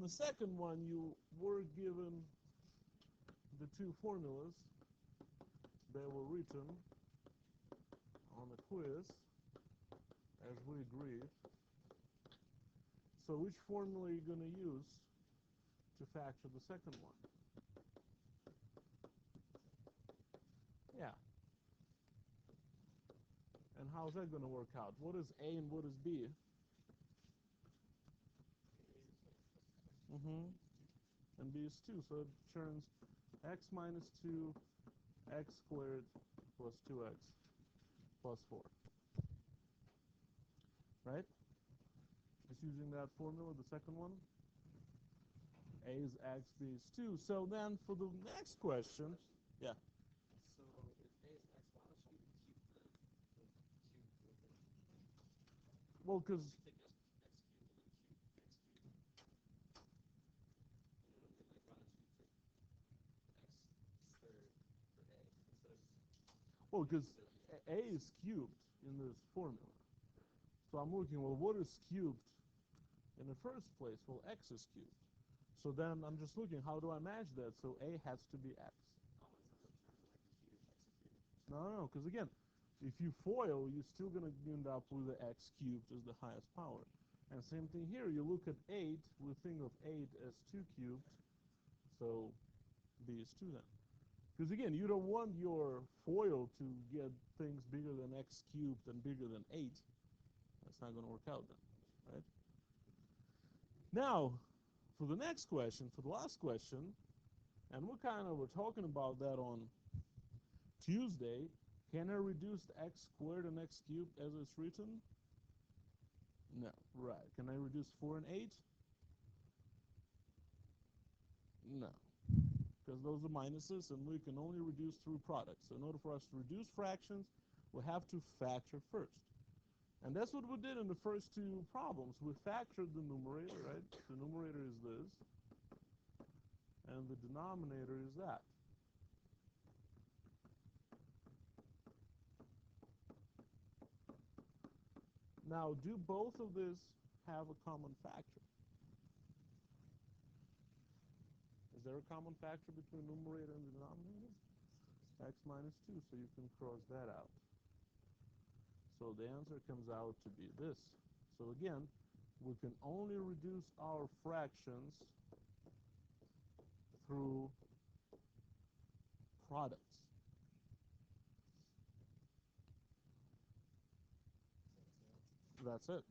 the second one, you were given the two formulas that were written on the quiz, as we agreed. So which formula are you going to use to factor the second one? Yeah. And how's that going to work out? What is A and what is B? And B is 2, so it turns x minus 2, x squared plus 2x plus 4. Right? Just using that formula, the second one. A is x, B is 2. So then for the next question, yeah. So if A is x, why don't you keep the cube with it? Well, because You take x cubed and then cube x cubed. You know what I mean? Like, why don't you take x squared for A instead of well, because A is cubed in this formula. So I'm looking, well, what is cubed in the first place? Well, x is cubed. So then I'm just looking, how do I match that? So A has to be x. No, because again, if you FOIL, you're still going to end up with the x cubed as the highest power. And same thing here, you look at 8, we think of 8 as 2 cubed, so B is 2 then. Because again, you don't want your FOIL to get things bigger than x cubed and bigger than 8. That's not going to work out then, right? Now, for the next question, for the last question, and we're talking about that on Tuesday, can I reduce x squared and x cubed as it's written? No, right. Can I reduce 4 and 8? No, because those are minuses, and we can only reduce through products. So in order for us to reduce fractions, we have to factor first. And that's what we did in the first two problems. We factored the numerator, right? The numerator is this, and the denominator is that. Now, do both of these have a common factor? Is there a common factor between numerator and the denominator? X minus 2, so you can cross that out. So the answer comes out to be this. So again, we can only reduce our fractions through products. That's it.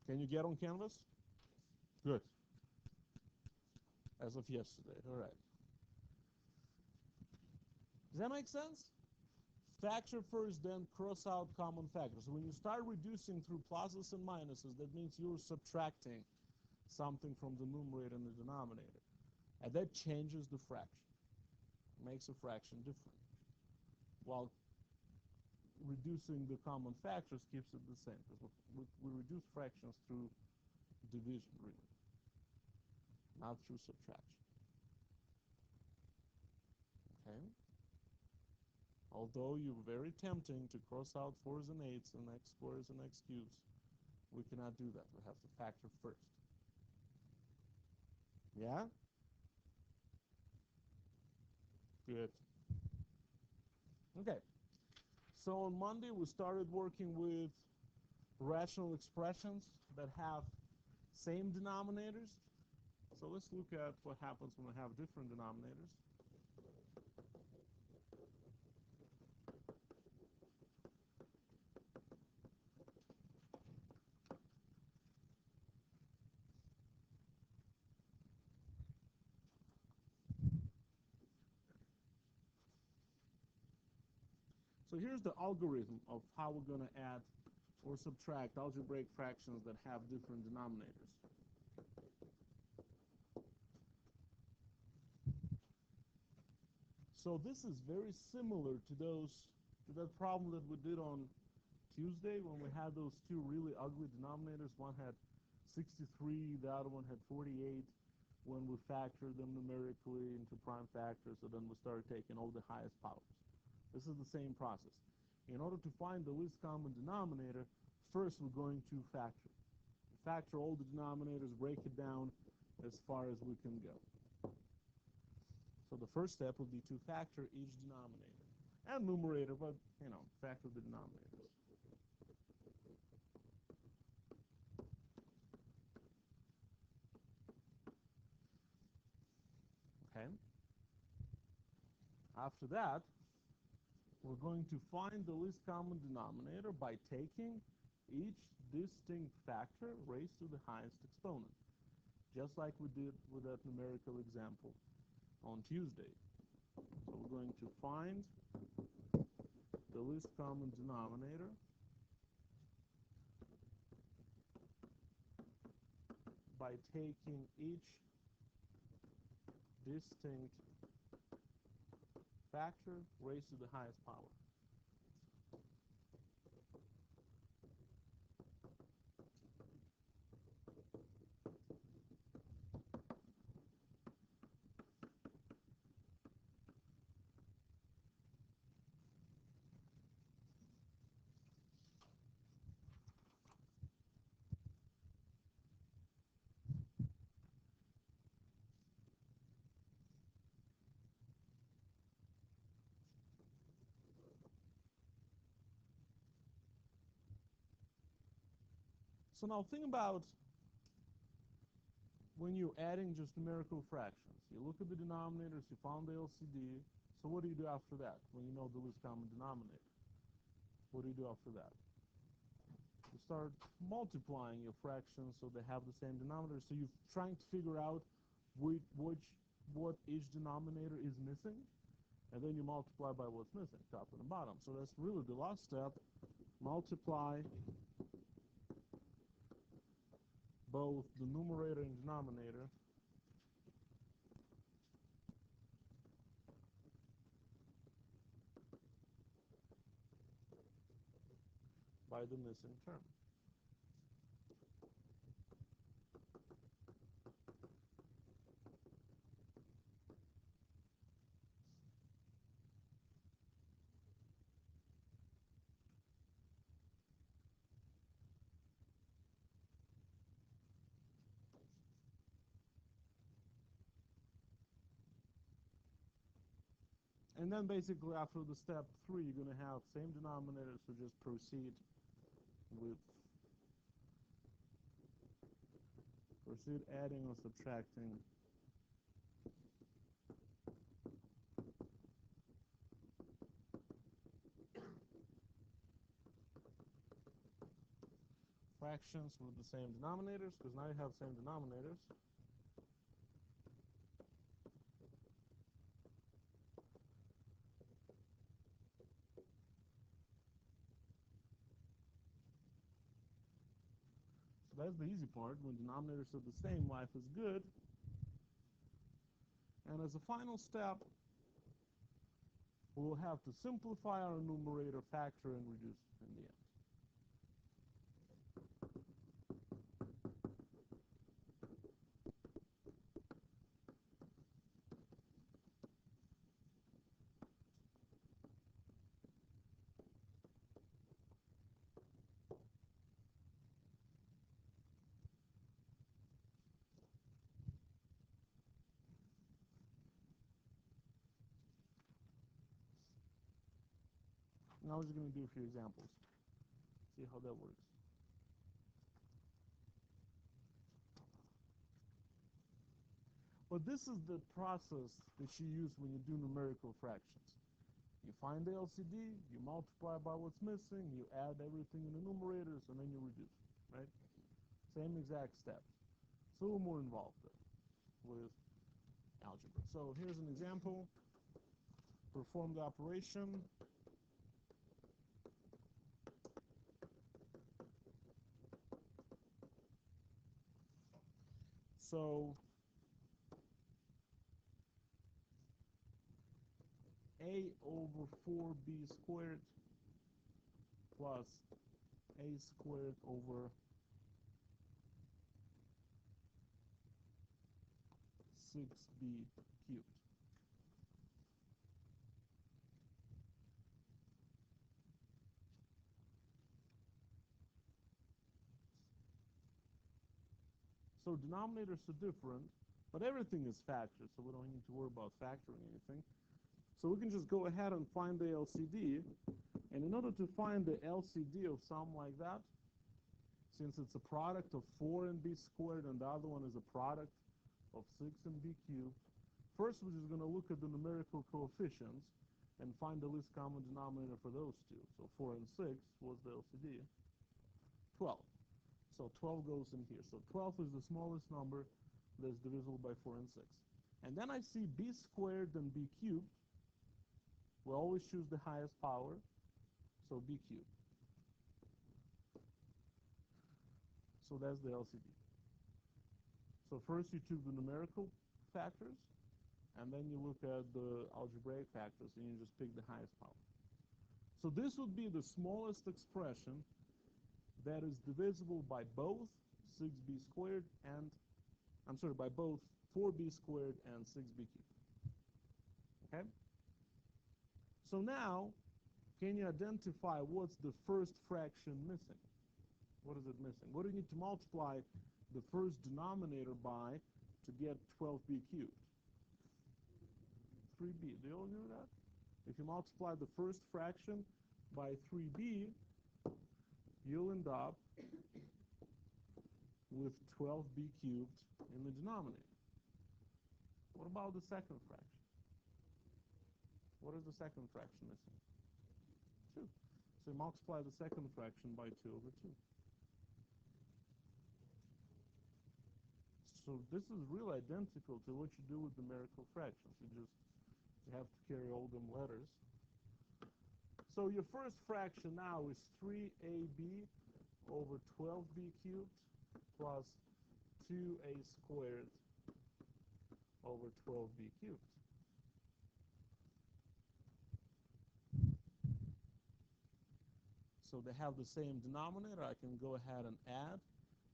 Can you get on Canvas? Good. As of yesterday. All right. Does that make sense? Factor first, then cross out common factors. So when you start reducing through pluses and minuses, that means you're subtracting something from the numerator and the denominator. And that changes the fraction. Makes a fraction different. While reducing the common factors keeps it the same. Because we reduce fractions through division, really. Not through subtraction. Okay? Although you're very tempting to cross out 4s and 8s and x squares and x cubes, we cannot do that. We have to factor first. Yeah? Good. Okay. So on Monday, we started working with rational expressions that have same denominators. So let's look at what happens when we have different denominators. So here's the algorithm of how we're going to add or subtract algebraic fractions that have different denominators. So this is very similar to that problem that we did on Tuesday when we had those two really ugly denominators. One had 63, the other one had 48. When we factored them numerically into prime factors, so then we started taking all the highest powers. This is the same process. In order to find the least common denominator, first we're going to factor. Factor all the denominators, break it down, as far as we can go. So the first step would be to factor each denominator and numerator, but factor the denominators. Okay. After that, we're going to find the least common denominator by taking each distinct factor raised to the highest exponent, just like we did with that numerical example on Tuesday. So we're going to find the least common denominator by taking each distinct factor raised to the highest power. So now think about when you're adding just numerical fractions. You look at the denominators, you found the LCD. So what do you do after that when you know the least common denominator? What do you do after that? You start multiplying your fractions so they have the same denominator. So you're trying to figure out what each denominator is missing, and then you multiply by what's missing, top and bottom. So that's really the last step. Multiply both the numerator and denominator by the missing term. And then basically after the step 3, you're going to have same denominator, so just proceed adding or subtracting fractions with the same denominators, because now you have same denominators. So that's the easy part. When denominators are the same, life is good. And as a final step, we'll have to simplify our numerator, factor, and reduce in the end. Now we're just going to do a few examples. See how that works. But this is the process that you use when you do numerical fractions. You find the LCD, you multiply by what's missing, you add everything in the numerators, and then you reduce, right? Same exact steps. It's a little more involved though, with algebra. So here's an example. Perform the operation. So a over 4b squared plus a squared over 6b cubed. So denominators are different, but everything is factored, so we don't need to worry about factoring anything. So we can just go ahead and find the LCD. And in order to find the LCD of something like that, since it's a product of 4 and b squared and the other one is a product of 6 and b cubed, first we're just going to look at the numerical coefficients and find the least common denominator for those two. So 4 and 6 was the LCD. 12. So 12 goes in here. So 12 is the smallest number that's divisible by 4 and 6. And then I see b squared and b cubed. We always choose the highest power, so b cubed. So that's the LCD. So first you choose the numerical factors, and then you look at the algebraic factors, and you just pick the highest power. So this would be the smallest expression that is divisible by both 6b squared and, by both 4b squared and 6b cubed. Okay? So now, can you identify what's the first fraction missing? What is it missing? What do you need to multiply the first denominator by to get 12b cubed? 3b. Do you all know that? If you multiply the first fraction by 3b, you'll end up with 12b cubed in the denominator. What about the second fraction? What is the second fraction missing? 2. So you multiply the second fraction by 2 over 2. So this is really identical to what you do with numerical fractions. You have to carry all them letters. So your first fraction now is 3ab over 12b cubed plus 2a squared over 12b cubed. So they have the same denominator. I can go ahead and add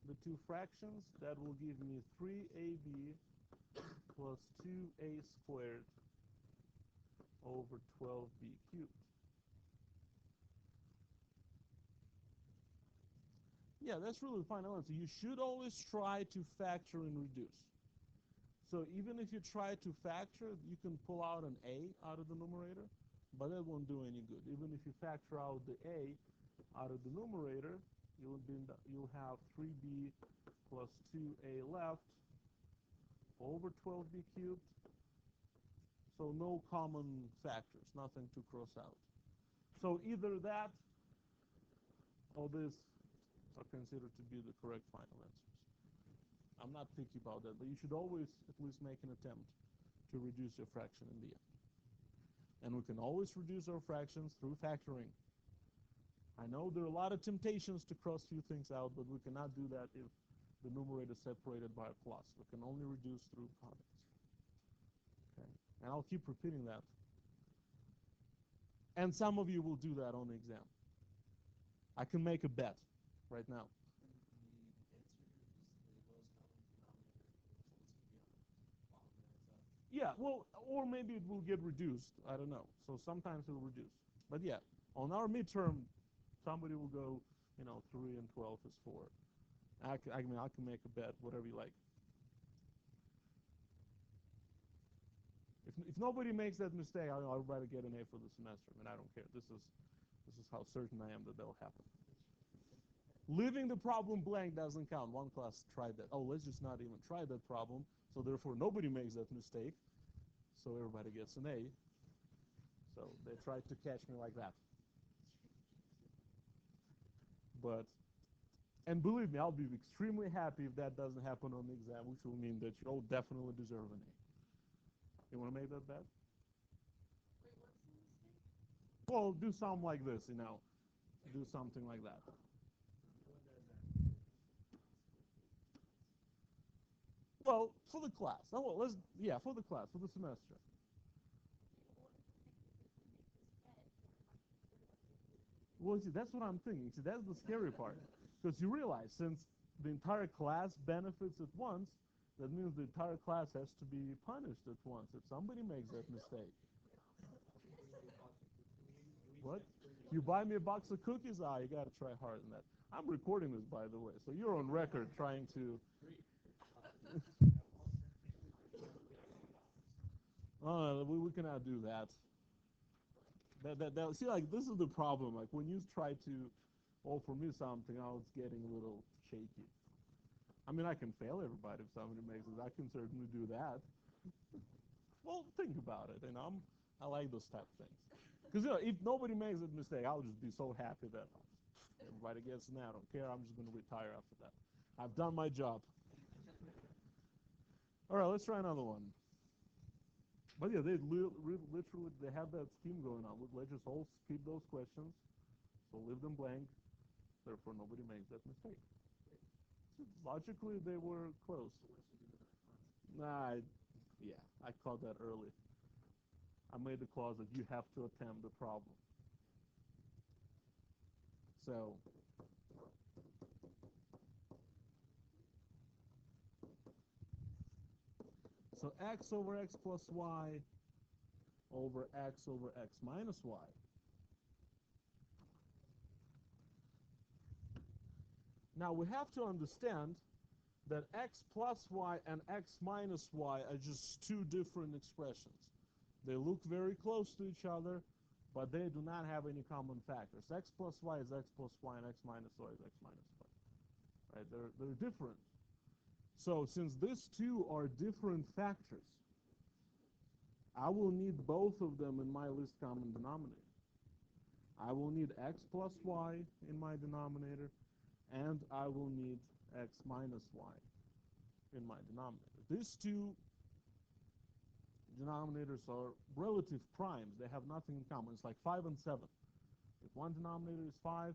the two fractions. That will give me 3ab plus 2a squared over 12b cubed. Yeah, that's really the final answer. You should always try to factor and reduce. So even if you try to factor, you can pull out an a out of the numerator, but that won't do any good. Even if you factor out the a out of the numerator, you'll have 3b plus 2a left over 12b cubed. So no common factors, nothing to cross out. So either that or this are considered to be the correct final answers. I'm not picky about that, but you should always at least make an attempt to reduce your fraction in the end. And we can always reduce our fractions through factoring. I know there are a lot of temptations to cross few things out, but we cannot do that if the numerator is separated by a plus. We can only reduce through products. Okay? And I'll keep repeating that. And some of you will do that on the exam. I can make a bet right now. Yeah, well, or maybe it will get reduced. I don't know. So sometimes it will reduce. But yeah, on our midterm, somebody will go, 3 and 12 is 4. I can make a bet, whatever you like. If nobody makes that mistake, I'll rather get an A for the semester. I don't care. This is how certain I am that that'll happen. Leaving the problem blank doesn't count. One class tried that. Oh, let's just not even try that problem. So therefore, nobody makes that mistake. So everybody gets an A. So they tried to catch me like that. And believe me, I'll be extremely happy if that doesn't happen on the exam, which will mean that you all definitely deserve an A. You want to make that bet? Wait, what's the mistake? Well, do something like this, Do something like that. Well, for the class. Oh, well, for the class, for the semester. Well, see, that's what I'm thinking. See, that's the scary part. Because you realize, since the entire class benefits at once, that means the entire class has to be punished at once if somebody makes that mistake. What? You buy me a box of cookies? You got to try hard on that. I'm recording this, by the way, so you're on record trying to... We cannot do that. See, like, this is the problem. Like, when you try to offer me something, I was getting a little shaky. I mean, I can fail everybody if somebody makes it. I can certainly do that. Well, think about it. I like those type of things. Because, if nobody makes a mistake, I'll just be so happy that everybody gets an A. I don't care. I'm just going to retire after that. I've done my job. All right, let's try another one. But yeah, they literally they have that scheme going on. Let's just all skip those questions, so leave them blank. Therefore, nobody makes that mistake. Logically, they were close. Nah, yeah, I caught that early. I made the clause that you have to attempt the problem. So x over x plus y over x over x minus y. Now we have to understand that x plus y and x minus y are just two different expressions. They look very close to each other, but they do not have any common factors. X plus y is x plus y, and x minus y is x minus y. Right? They're different. So since these two are different factors, I will need both of them in my least common denominator. I will need x plus y in my denominator, and I will need x minus y in my denominator. These two denominators are relative primes. They have nothing in common. It's like 5 and 7. If one denominator is 5,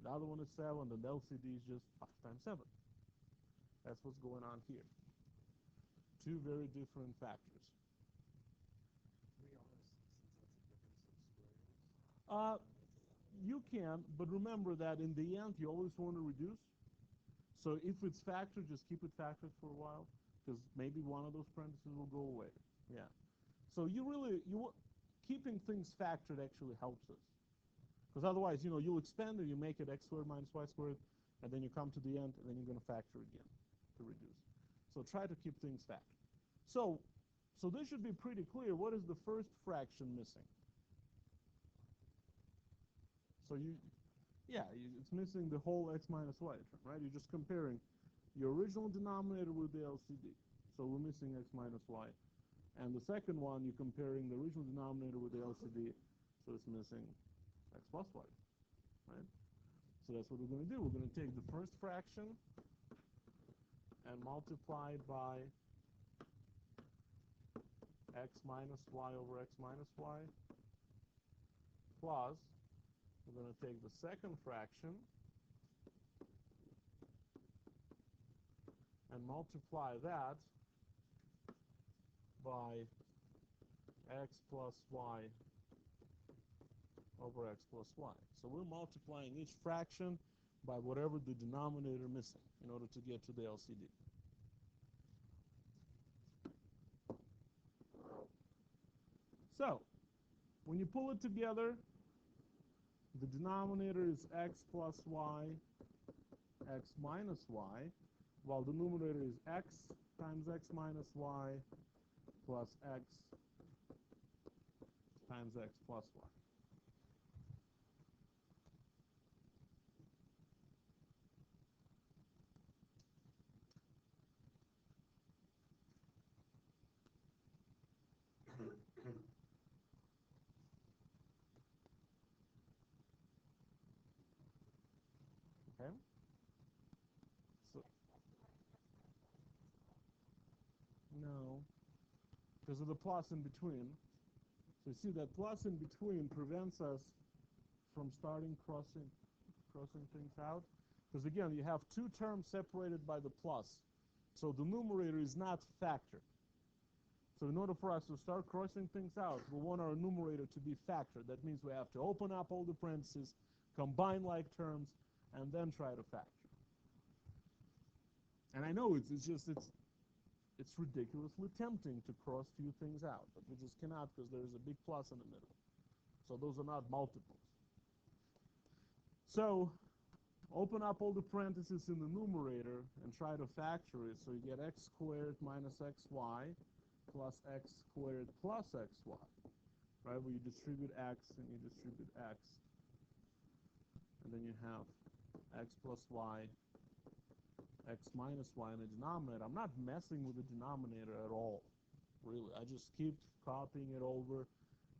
the other one is 7, then the LCD is just 5 times 7. That's what's going on here. Two very different factors. You can, but remember that in the end, you always want to reduce. So if it's factored, just keep it factored for a while, because maybe one of those parentheses will go away. Yeah. So keeping things factored actually helps us. Because otherwise, you'll expand it, you make it x squared minus y squared, and then you come to the end, and then you're going to factor again to reduce. So try to keep things factored. So this should be pretty clear. What is the first fraction missing? So it's missing the whole x minus y term, right? You're just comparing your original denominator with the LCD. So we're missing x minus y. And the second one, you're comparing the original denominator with the LCD, so it's missing x plus y, right? So that's what we're going to do. We're going to take the first fraction and multiply it by x minus y over x minus y, plus we're going to take the second fraction and multiply that by x plus y over x plus y. So we're multiplying each fraction by whatever the denominator missing in order to get to the LCD. So when you pull it together, the denominator is x plus y, x minus y, while the numerator is x times x minus y plus x times x plus y. Okay? So, no, because of the plus in between. So you see that plus in between prevents us from starting crossing things out. Because again, you have two terms separated by the plus. So the numerator is not factored. So in order for us to start crossing things out, we want our numerator to be factored. That means we have to open up all the parentheses, combine like terms, and then try to factor. And I know it's ridiculously tempting to cross few things out, but we just cannot because there's a big plus in the middle. So those are not multiples. So open up all the parentheses in the numerator and try to factor it. So you get x squared minus xy plus x squared plus xy, right? Where you distribute x and you distribute x. And then you have x plus y, x minus y in the denominator. I'm not messing with the denominator at all, really. I just keep copying it over.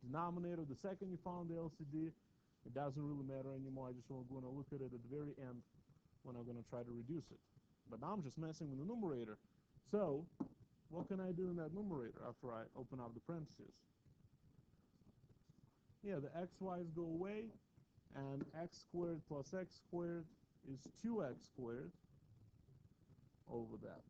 Denominator, the second you found the LCD, it doesn't really matter anymore. I just want to look at it at the very end when I'm going to try to reduce it. But now I'm just messing with the numerator. So what can I do in that numerator after I open up the parentheses? Yeah, the xy's go away, and x squared plus x squared is 2x squared over that.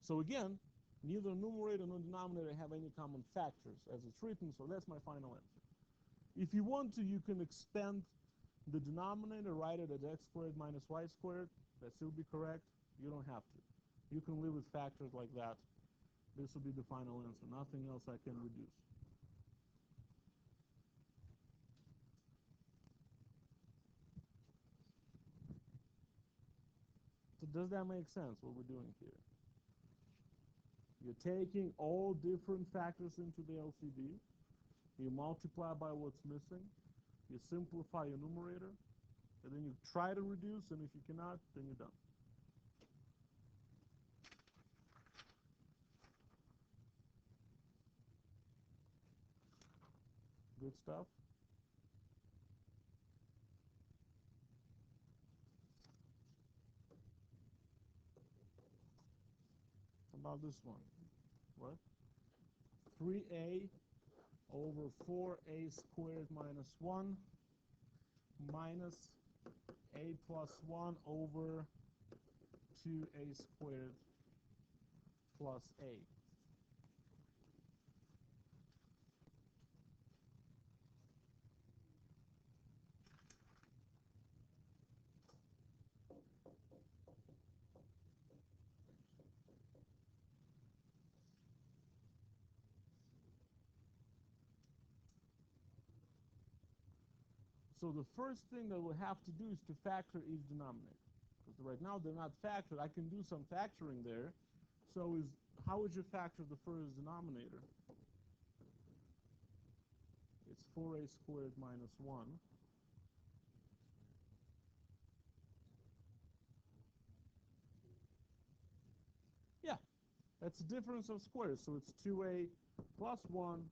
So again, neither numerator nor denominator have any common factors as it's written, so that's my final answer. If you want to, you can expand the denominator, write it as x squared minus y squared. That still be correct. You don't have to. You can live with factors like that. This will be the final answer. Nothing else I can reduce. So does that make sense, what we're doing here? You're taking all different factors into the LCD. You multiply by what's missing. You simplify your numerator. And then you try to reduce, and if you cannot, then you're done. Good stuff? How about this one? What? 3a over 4a squared minus 1 minus a plus 1 over 2a squared plus a. So the first thing that we'll have to do is to factor each denominator. Because right now they're not factored. I can do some factoring there. So how would you factor the first denominator? It's 4a squared minus 1. Yeah, that's the difference of squares. So it's 2a plus 1,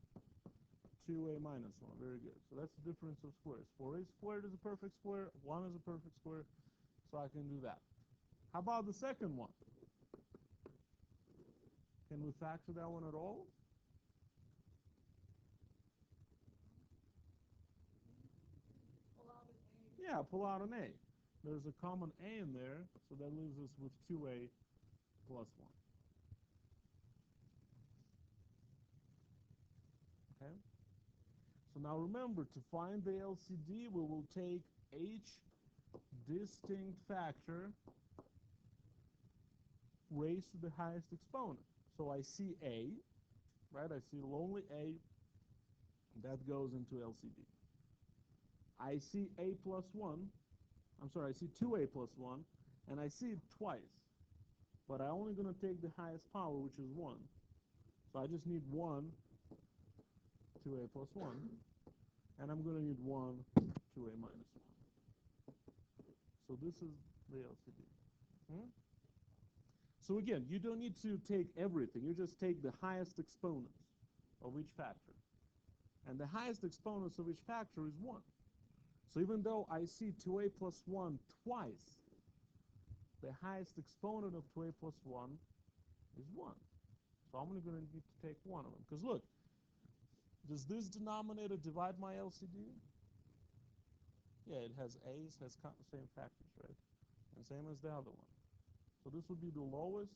2a minus 1. Very good. So that's the difference of squares. 4a squared is a perfect square. 1 is a perfect square. So I can do that. How about the second one? Can we factor that one at all? Pull out an A. Yeah, pull out an a. There's a common a in there, so that leaves us with 2a plus 1. Okay? So now remember, to find the LCD, we will take each distinct factor raised to the highest exponent. So I see a, right? I see only a. That goes into LCD. I see a plus 1. I'm sorry, I see 2a plus 1, and I see it twice. But I'm only going to take the highest power, which is 1. So I just need 1, 2a plus 1. And I'm going to need 1, 2a minus 1. So this is the LCD. So again, you don't need to take everything. You just take the highest exponents of each factor. And the highest exponents of each factor is 1. So even though I see 2a plus 1 twice, the highest exponent of 2a plus 1 is 1. So I'm only going to need to take one of them. Because look, does this denominator divide my LCD? Yeah, it has a's, has same factors, right? And same as the other one. So this would be the lowest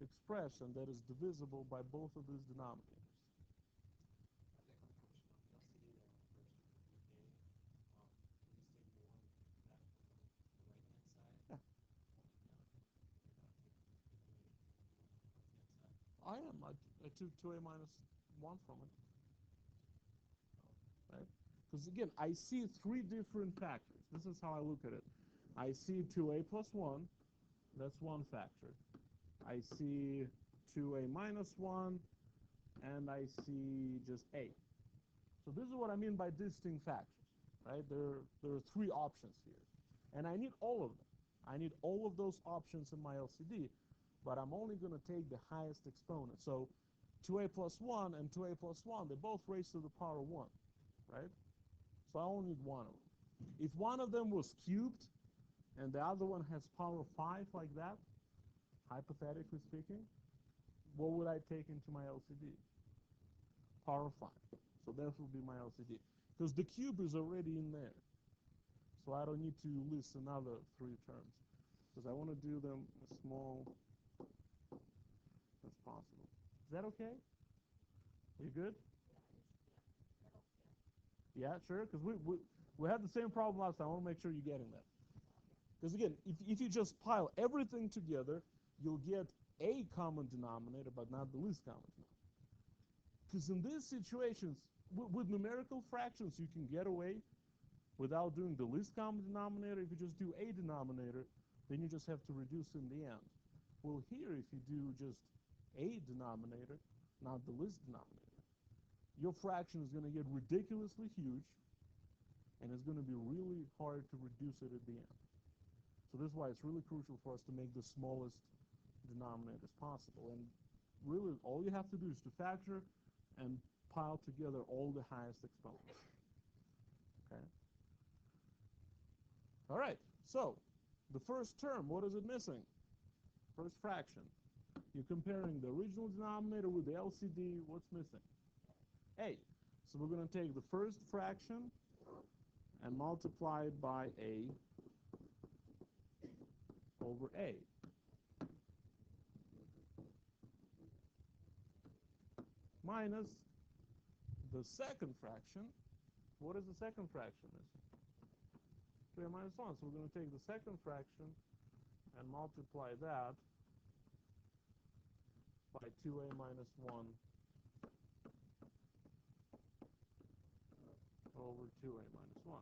expression that is divisible by both of these denominators. Yeah. I am. I took 2a minus 1 from it. Right? Because again, I see three different factors. This is how I look at it. I see 2a plus 1, that's one factor. I see 2a minus 1, and I see just a. So this is what I mean by distinct factors, right? There are three options here. And I need all of them. I need all of those options in my LCD, but I'm only going to take the highest exponent. So 2a plus 1 and 2a plus 1, they both raise to the power of 1, right? So I only need one of them. If one of them was cubed and the other one has power of 5 like that, hypothetically speaking, what would I take into my LCD? Power of 5. So that will be my LCD. Because the cube is already in there. So I don't need to list another 3 terms. Because I want to do them as small as possible. Is that okay? You good? Yeah, sure. Because we had the same problem last time. I want to make sure you're getting that. Because again, if you just pile everything together, you'll get a common denominator, but not the least common denominator. Because in these situations, with numerical fractions, you can get away without doing the least common denominator. If you just do a denominator, then you just have to reduce in the end. Well, here, if you do just a denominator, not the least denominator, your fraction is going to get ridiculously huge, and it's going to be really hard to reduce it at the end. So this is why it's really crucial for us to make the smallest denominators possible. And really, all you have to do is to factor and pile together all the highest exponents. Okay? All right, so the first term, what is it missing? First fraction. You're comparing the original denominator with the LCD. What's missing? A. So we're going to take the first fraction and multiply it by a over a. Minus the second fraction. What is the second fraction? 3a minus 1. So we're going to take the second fraction and multiply that by 2a minus 1 over 2a minus 1.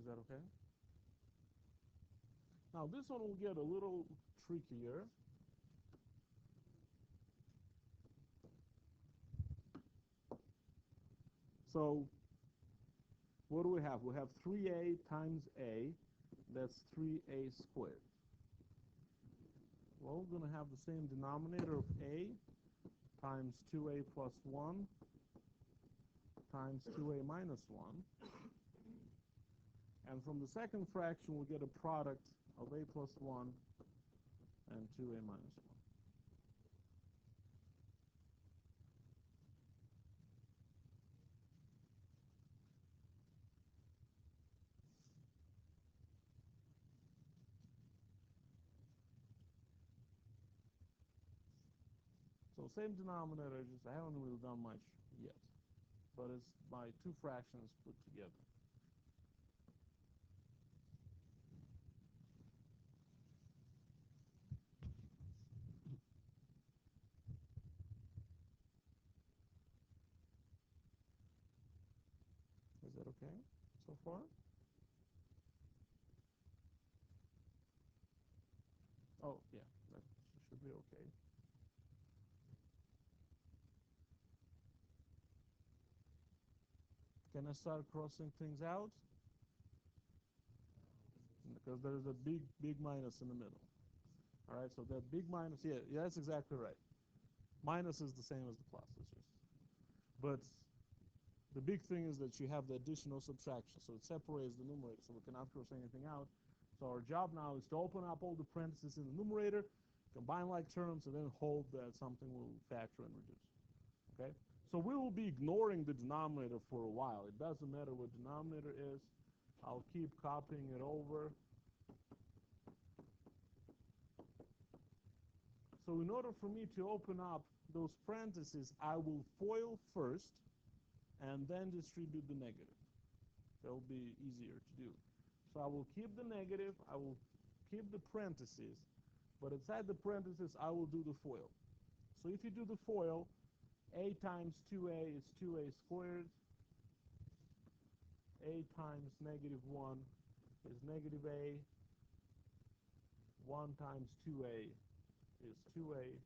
Is that okay? Now this one will get a little trickier. So what do we have? We have 3a times a. That's 3a squared. Well, we're going to have the same denominator of a times 2a plus 1 times 2a minus 1. And from the second fraction, we'll get a product of a plus 1 and 2a minus 1. So same denominator, just I haven't really done much yet. But it's my two fractions put together. Is that okay so far? Oh, yeah, that should be okay. Can I start crossing things out? Because there's a big minus in the middle. All right, so that big minus, yeah, that's exactly right. Minus is the same as the plus. But the big thing is that you have the additional subtraction, so it separates the numerator, so we cannot cross anything out. So our job now is to open up all the parentheses in the numerator, combine like terms, and then hold that something will factor and reduce. Okay? So we will be ignoring the denominator for a while. It doesn't matter what denominator is. I'll keep copying it over. So in order for me to open up those parentheses, I will FOIL first and then distribute the negative. That'll be easier to do. So I will keep the negative, I will keep the parentheses, but inside the parentheses, I will do the FOIL. So if you do the FOIL, a times 2a is 2a squared, a times negative 1 is negative a. 1 times 2a is 2a.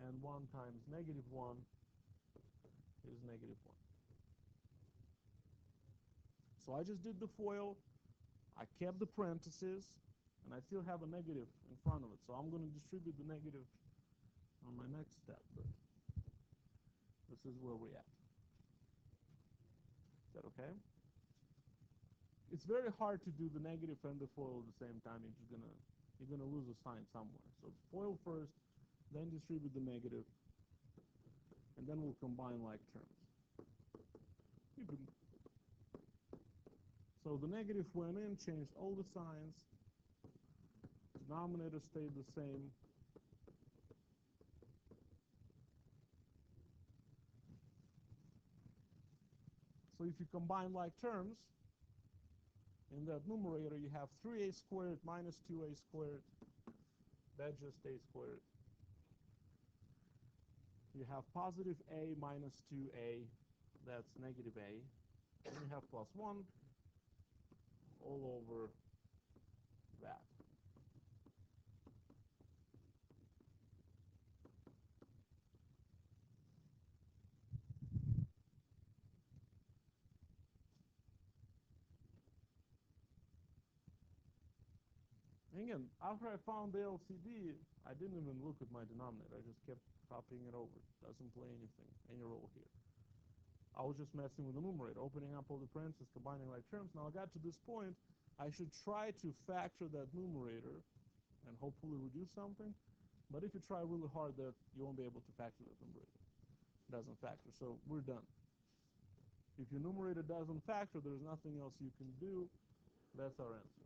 And 1 times negative 1 is negative 1. So I just did the FOIL. I kept the parentheses, and I still have a negative in front of it. So I'm going to distribute the negative on my next step. But this is where we're at. Is that okay? It's very hard to do the negative and the FOIL at the same time. You're gonna lose a sign somewhere. So FOIL first, then distribute the negative, and then we'll combine like terms. So the negative went in, changed all the signs. Denominator stayed the same. So if you combine like terms, in that numerator you have 3a squared minus 2a squared. That's just a squared. You have positive a minus 2a. That's negative a. And you have plus 1 all over that. Again, after I found the LCD, I didn't even look at my denominator. I just kept copying it over. Doesn't play any role here. I was just messing with the numerator, opening up all the parentheses, combining like terms. Now I got to this point, I should try to factor that numerator and hopefully reduce something. But if you try really hard, that you won't be able to factor that numerator. It doesn't factor, so we're done. If your numerator doesn't factor, there's nothing else you can do. That's our answer.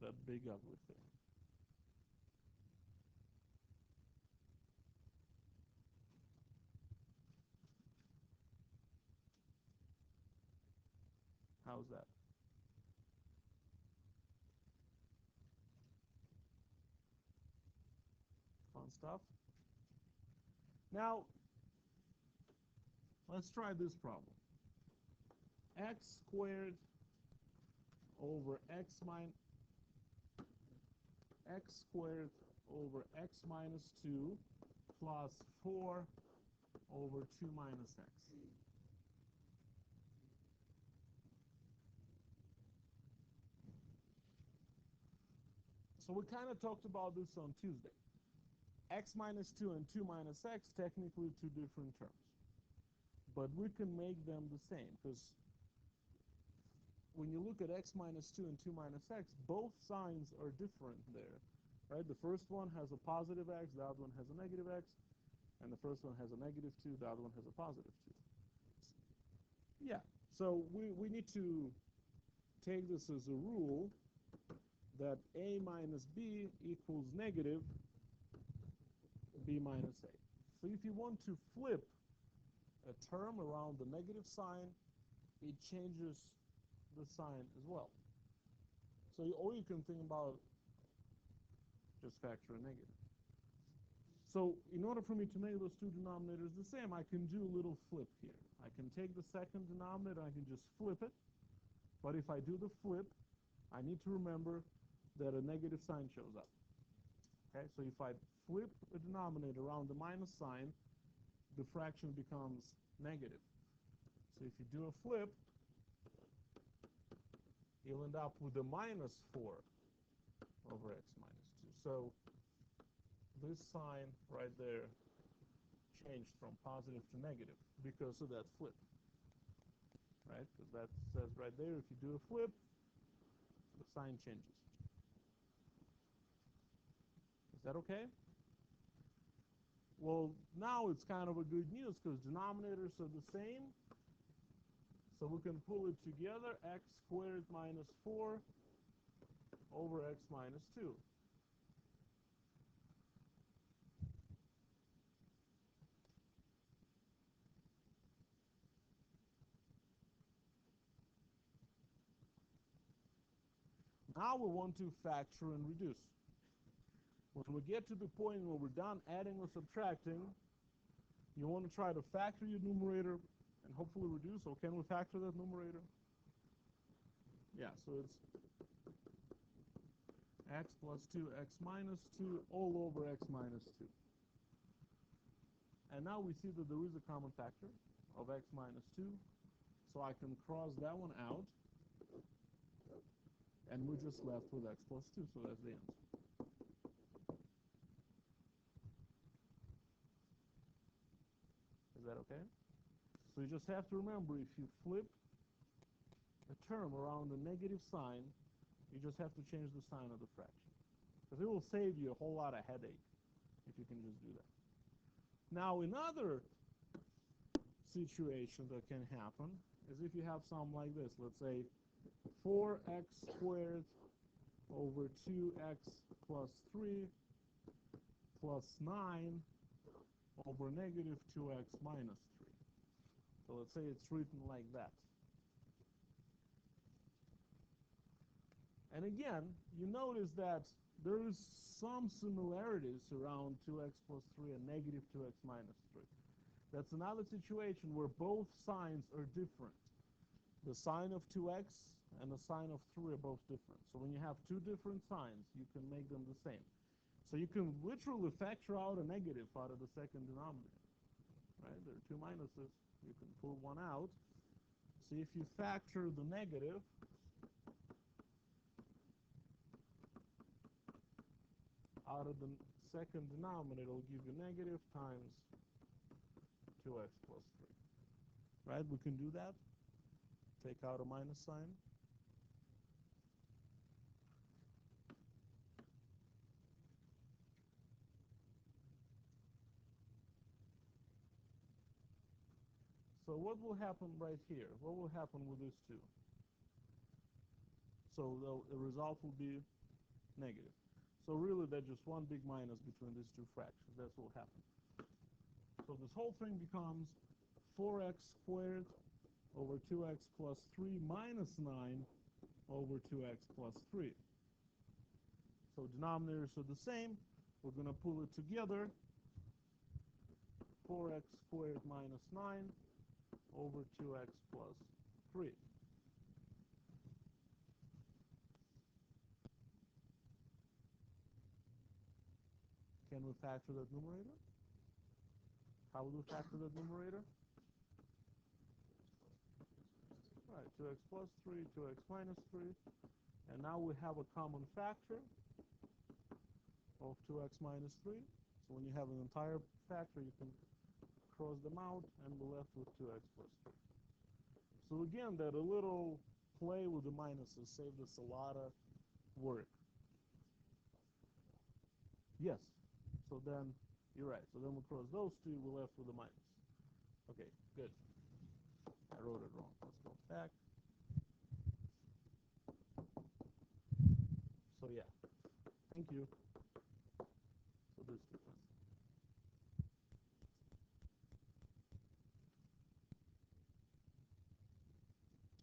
That big ugly thing. How's that? Fun stuff. Now, let's try this problem. X squared over x squared over x minus 2 plus 4 over 2 minus x. So we kind of talked about this on Tuesday. X minus 2 and 2 minus x, technically two different terms. But we can make them the same, because when you look at x minus 2 and 2 minus x, both signs are different there. Right? The first one has a positive x, the other one has a negative x, and the first one has a negative 2, the other one has a positive 2. Yeah, so we need to take this as a rule that a minus b equals negative b minus a. So if you want to flip a term around the negative sign, it changes the sign as well. So or you can think about just factor a negative. So in order for me to make those two denominators the same, I can do a little flip here. I can take the second denominator, I can just flip it. But if I do the flip, I need to remember that a negative sign shows up. Okay, so if I flip a denominator around the minus sign, the fraction becomes negative. So if you do a flip, you'll end up with a minus 4 over x minus 2. So this sign right there changed from positive to negative because of that flip. Right? Because that says right there, if you do a flip, the sign changes. Is that okay? Well, now it's kind of a good news because denominators are the same. So we can pull it together, x squared minus 4 over x minus 2. Now we want to factor and reduce. When we get to the point where we're done adding or subtracting, you want to try to factor your numerator and hopefully reduce. So can we factor that numerator? Yeah, so it's x plus 2, x minus 2, all over x minus 2. And now we see that there is a common factor of x minus 2, so I can cross that one out, and we're just left with x plus 2, so that's the answer. Is that okay? So you just have to remember, if you flip a term around a negative sign, you just have to change the sign of the fraction. Because it will save you a whole lot of headache if you can just do that. Now, another situation that can happen is if you have something like this. Let's say 4x squared over 2x plus 3 plus 9 over negative 2x minus 3. So let's say it's written like that. And again, you notice that there is some similarities around 2x plus 3 and negative 2x minus 3. That's another situation where both signs are different. The sign of 2x and the sign of 3 are both different. So when you have two different signs, you can make them the same. So you can literally factor out a negative out of the second denominator. Right? There are two minuses. You can pull one out. So if you factor the negative, out of the second denominator, it'll give you negative times 2x plus 3. Right? We can do that. Take out a minus sign. So what will happen right here? What will happen with these two? So the result will be negative. So really, there's just one big minus between these two fractions. That's what will happen. So this whole thing becomes 4x squared over 2x plus 3 minus 9 over 2x plus 3. So denominators are the same. We're going to pull it together. 4x squared minus 9 over 2x plus 3. Can we factor that numerator? How will we factor that numerator? Right, 2x plus 3, 2x minus 3. And now we have a common factor of 2x minus 3. So when you have an entire factor, you can cross them out, and we're left with 2x plus 3. So again, that a little play with the minuses saved us a lot of work. Yes. So then, you're right. So then we cross those two, we're left with a minus. Okay, good. I wrote it wrong. Let's go back. So yeah, thank you. So this difference.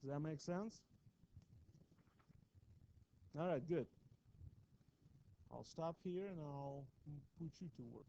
Does that make sense? All right, good. I'll stop here and I'll put you to work.